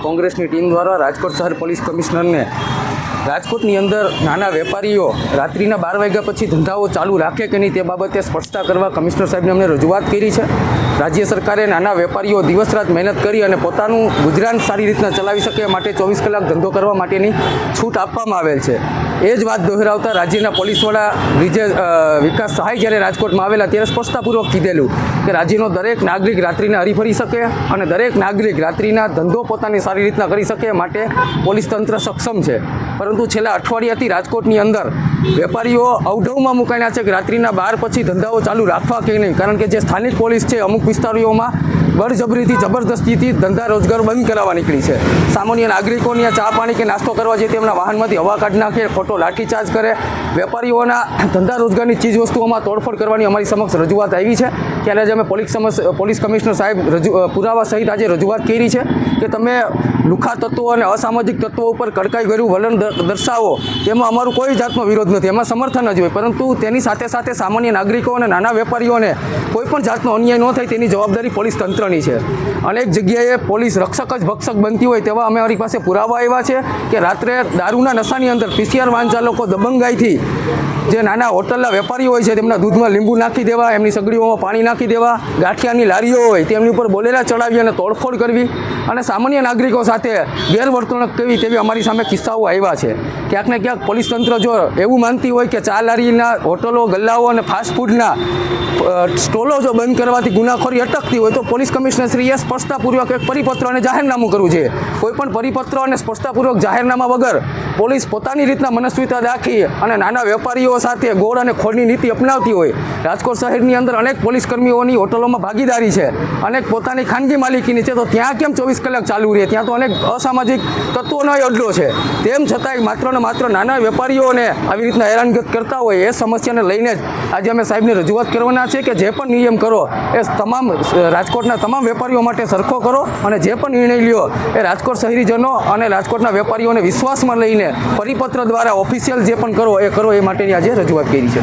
કોંગ્રેસની ટીમ દ્વારા રાજકોટ શહેર પોલીસ કમિશનરને રાજકોટની અંદર નાના વેપારીઓ રાત્રિના 12 વાગ્યા પછી ધંધાઓ ચાલુ રાખે કે નહીં તે બાબતે સ્પષ્ટતા કરવા કમિશનર સાહેબને અમને રજૂઆત કરી છે। રાજ્ય સરકારે નાના વેપારીઓ દિવસ રાત મહેનત કરી અને પોતાનું ગુજરાન સારી રીતના ચલાવી શકે એ માટે 24 કલાક ધંધો કરવા માટેની છૂટ આપવામાં આવેલ છે। એ જ વાત દોહરાવતા રાજ્યના પોલીસ વડા વિકાસ સહાય જ્યારે રાજકોટમાં આવેલા ત્યારે સ્પષ્ટતાપૂર્વક કીધેલું કે રાજ્યનો દરેક નાગરિક રાત્રિના હરીફરી શકે અને દરેક નાગરિક રાત્રિના ધંધો પોતાની સારી રીતના કરી શકે માટે પોલીસ તંત્ર સક્ષમ છે। પરંતુ છેલ્લા અઠવાડિયાથી રાજકોટની અંદર વેપારીઓ અવઢવમાં મુકાયા છે કે રાત્રિના 12 પછી ધંધાઓ ચાલુ રાખવા કે નહીં, કારણ કે જે સ્થાનિક પોલીસ છે અમુક વિસ્તારોમાં બળજબરીથી જબરદસ્તીથી ધંધા રોજગાર બંધ કરાવવા નીકળી છે। સામાન્ય નાગરિકોની ચા પાણી કે નાસ્તો કરવા જઈએ તેમના વાહનમાંથી હવા કાઢી નાખે, ખોટો લાઠીચાર્જ કરે, વેપારીઓના ધંધા રોજગારની ચીજ વસ્તુઓમાં તોડફોડ કરવાની અમારી સમક્ષ રજૂઆત આવી છે। ત્યારે જ અમે પોલીસ કમિશનર સાહેબ પુરાવા સહિત આજે રજૂઆત કરી છે કે તમે લુખા તત્વો અને અસામાજિક તત્વો ઉપર કડકાઈ ભર્યું વલણ દર્શાવો, તેમાં અમારું કોઈ જાતનો વિરોધ નથી, એમાં સમર્થન જ હોય, પરંતુ તેની સાથે સાથે સામાન્ય નાગરિકો અને નાના વેપારીઓને કોઈ પણ જાતનો અન્યાય ન થાય તેની જવાબદારી પોલીસ તંત્રની છે। અનેક જગ્યાએ પોલીસ રક્ષક જ ભક્ષક બનતી હોય તેવા અમારી પાસે પુરાવા આવ્યા છે કે રાત્રે દારૂના નશાની અંદર PCR વાહન ચાલકો દબંગાઈથી જે નાના હોટલના વેપારીઓ હોય છે તેમના દૂધમાં લીંબુ નાખી દેવા, એમની સગડીઓમાં પાણી નાખી દેવા, ગાંઠિયાની લારીઓ હોય તેમની ઉપર બોલેલા ચડાવી અને તોડફોડ કરવી અને સામાન્ય નાગરિકો સાથે ગેરવર્તણૂક કરવી તેવી અમારી સામે કિસ્સાઓ આવ્યા છે। ક્યાંક ને ક્યાંક પોલીસ તંત્ર જો એવું માનતી હોય કે ચા લારીના હોટલો, ગલ્લાઓ અને ફાસ્ટ ફૂડના સ્ટોલો જો બંધ કરવાથી ગુનાખોરી અટકતી હોય તો પોલીસ કમિશનરશ્રીએ સ્પષ્ટતાપૂર્વક એક પરિપત્ર અને જાહેરનામું કરવું છે। કોઈપણ પરિપત્ર અને સ્પષ્ટતાપૂર્વક જાહેરનામા વગર પોલીસ પોતાની રીતના મનસ્વીતા દાખી અને નાના વેપારીઓ સાથે ગોળ અને ખોળની નીતિ અપનાવતી હોય। રાજકોટ શહેરની અંદર અનેક પોલીસ કર્મીઓની હોટલોમાં ભાગીદારી છે, અનેક પોતાની ખાનગી માલિકીની છે, તો ત્યાં કેમ 24 કલાક ચાલુ રહે? ત્યાં તો અનેક અસામાજિક તત્વોનો અડ્ડો છે। તેમ છતાંય માત્ર ને માત્ર નાના વેપારીઓને આવી રીતના હેરાનગત કરતા હોય એ સમસ્યાને લઈને જ આજે અમે સાહેબને રજૂઆત કરવાના છે કે જે પણ નિયમ કરો એ તમામ રાજકોટના તમામ વેપારીઓ માટે સરખો કરો અને જે પણ નિર્ણય લ્યો એ રાજકોટ શહેરીજનો અને રાજકોટના વેપારીઓને વિશ્વાસમાં લઈને પરિપત્ર દ્વારા ઓફિશિયલ જે પણ કરો એ માટેની આજે રજૂઆત કરી છે।